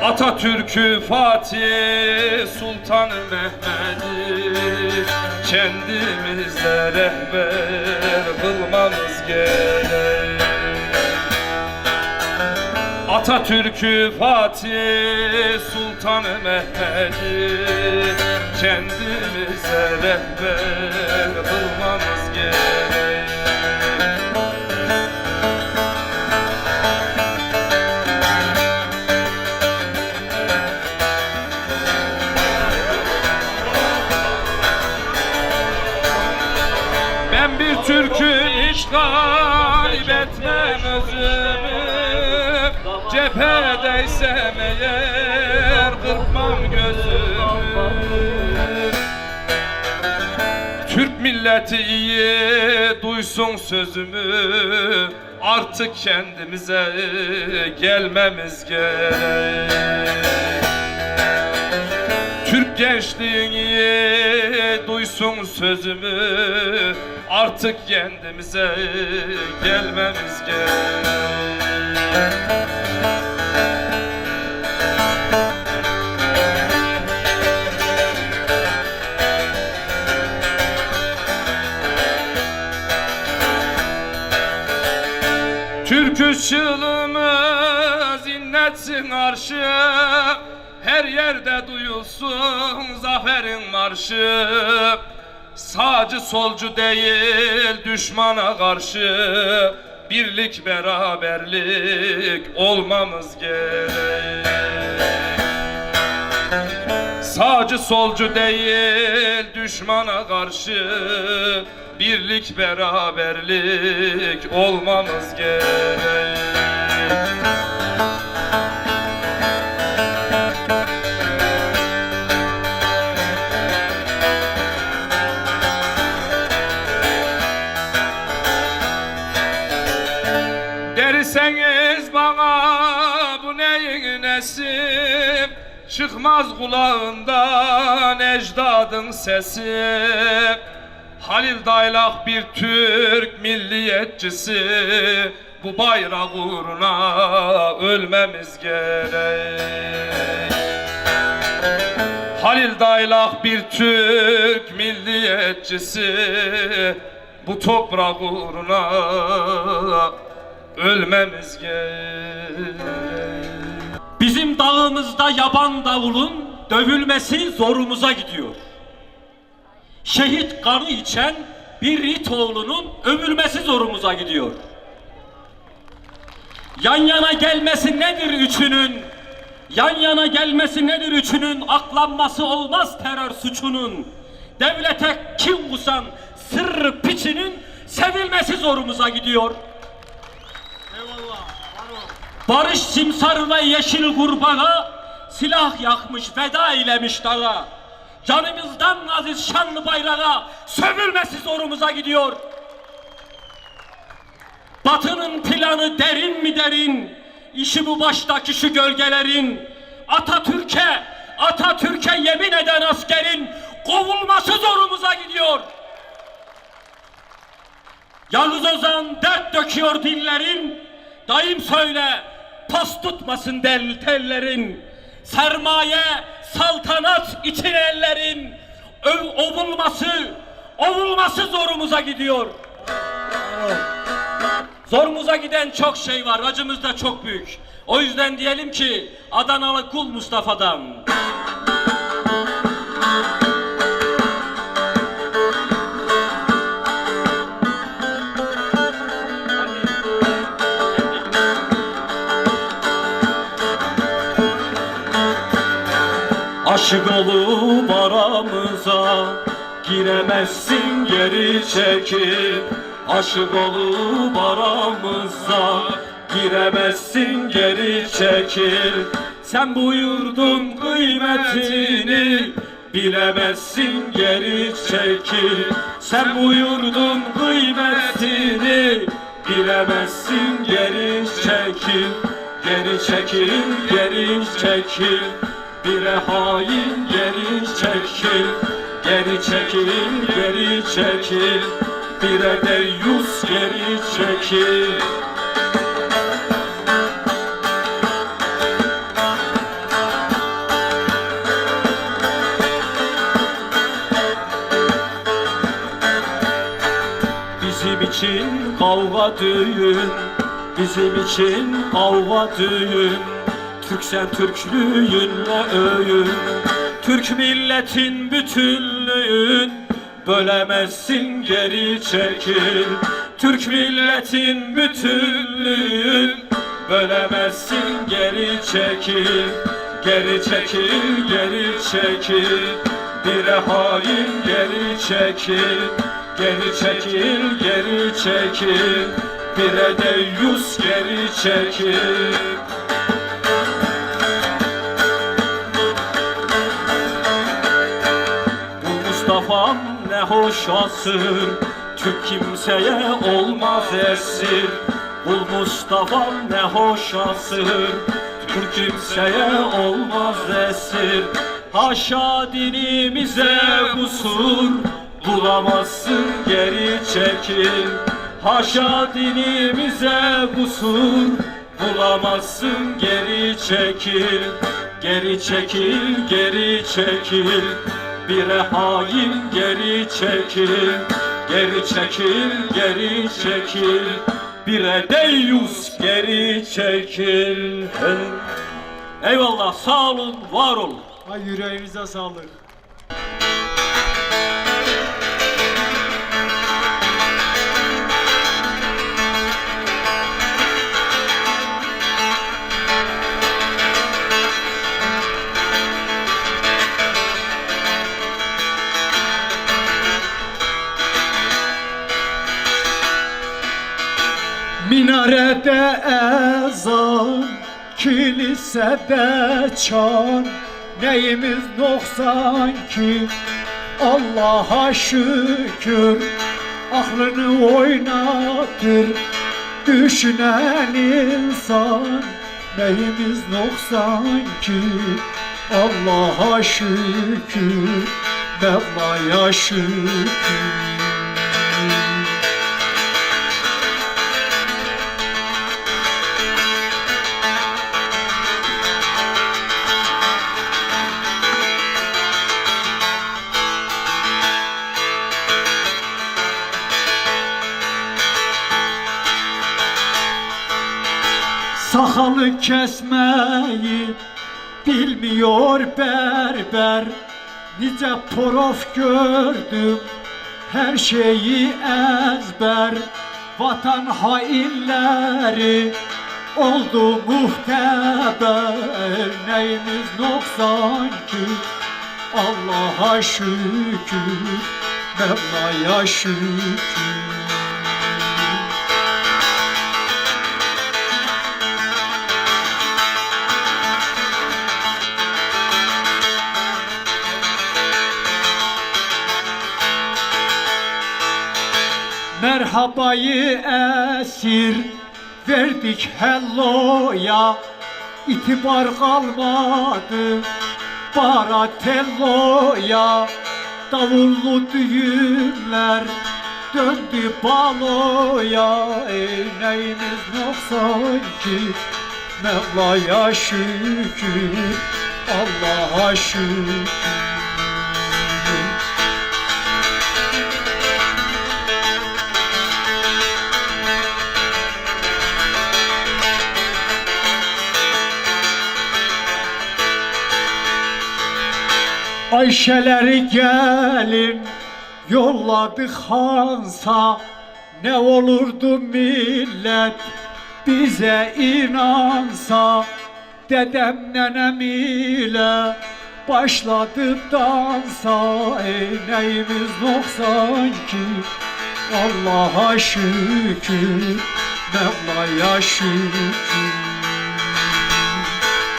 Atatürk'ü Fatih Sultan Mehmet'i kendimize rehber kılmamız gerek. Atatürk'ü Fatih Sultan Mehmet'i kendimize rehber kılmamız gerek. Ben bir Türk'ü hiç kaybetmem özümü, cephedeysem eğer kırpmam gözümü. Türk milleti iyi duysun sözümü, artık kendimize gelmemiz gerek. Türk gençliği duysun sözümü, artık kendimize gelmemiz gerek. Türk'ü çığlığımız inletsin arşı, her yerde duyulsun zaferin marşı. Sağcı solcu değil düşmana karşı, birlik beraberlik olmamız gerek. Sağcı solcu değil düşmana karşı, birlik beraberlik olmamız gerek. Derseniz bana bu neyin nesi, çıkmaz kulağından ecdadın sesi. Halil Daylak bir Türk milliyetçisi, bu bayrak uğruna ölmemiz gerek. Halil Daylak bir Türk milliyetçisi, bu toprak uğruna ölmemiz gerek. Bizim dağımızda yaban davulun dövülmesi zorumuza gidiyor. Şehit kanı içen bir it oğlunun övülmesi zorumuza gidiyor. Yan yana gelmesi nedir üçünün? Yan yana gelmesi nedir üçünün? Aklanması olmaz terör suçunun. Devlete kin kusan sırrı piçinin sevilmesi zorumuza gidiyor. Barış simsarı ve yeşil kurbağa silah yakmış, feda eylemiş dağa. Canımızdan aziz şanlı bayrağa sövülmesi zorumuza gidiyor. Batının planı derin mi derin? İşi bu baştaki şu gölgelerin. Atatürk'e yemin eden askerin kovulması zorumuza gidiyor. Yalnız Ozan dert döküyor dillerin. Dayım söyle, pas tutmasın tellerin. Sermaye, saltanat için ellerin. Ovulması zorumuza gidiyor. Zorumuza giden çok şey var, acımız da çok büyük. O yüzden diyelim ki Adanalı Kul Mustafa'dan. Aşık olup aramıza giremezsin, geri çekil. Aşık olup aramıza giremezsin, geri çekil. Sen bu yurdun kıymetini bilemezsin, geri çekil. Sen bu yurdun kıymetini bilemezsin, geri çekil. Geri çekil, geri çekil. Bire hain, geri çekil. Geri çekil, geri çekil. Bire deyyus, geri çekil. için kavga düğün, bizim için kavga düğün. Türksen Türklüğünle övün, Türk milletin bütünlüğün. Bölemezsin geri çekil, Türk milletin bütünlüğün. Bölemezsin geri çekil, geri çekil, geri çekil. Bire hain geri çekil, geri çekil, geri çekil. Bire deyyus geri çekil. Bu Mustafa'm ne hoş asır, Türk kimseye olmaz esir. Bu Mustafa'm ne hoş asır, Türk kimseye olmaz esir. Haşa dinimize kusur, bulamazsın geri çekil. Haşa dinimize kusur, bulamazsın geri çekil. Geri çekil, geri çekil. Bire hain geri çekil, geri çekil, geri çekil. Bire deyyus geri çekil. Eyvallah, sağ olun, var olun. Ay yüreğinize sağlık. Minarede ezan, kilisede çan. Neyimiz noksan ki Allah'a şükür. Aklını oynatır düşünen insan. Neyimiz noksan ki Allah'a şükür, Mevla'ya şükür. Sakalı kesmeyi bilmiyor berber. Nice prof gördüm, her şeyi ezber. Vatan hainleri oldu muhteber. Neyimiz noksan ki Allah'a şükür, Mevla'ya şükür. Merhabayı esir verdik helloya. İtibar kalmadı baratelloya. Davullu düğünler döndü baloya. Neyimiz noksan ki Mevla'ya şükür, Allah'a şükür. Ayşeleri gelin yolladık Hansa. Ne olurdu millet bize inansa. Dedem nenem ile başladı dansa. Neyimiz noksan ki Allah'a şükür, Mevla'ya şükür.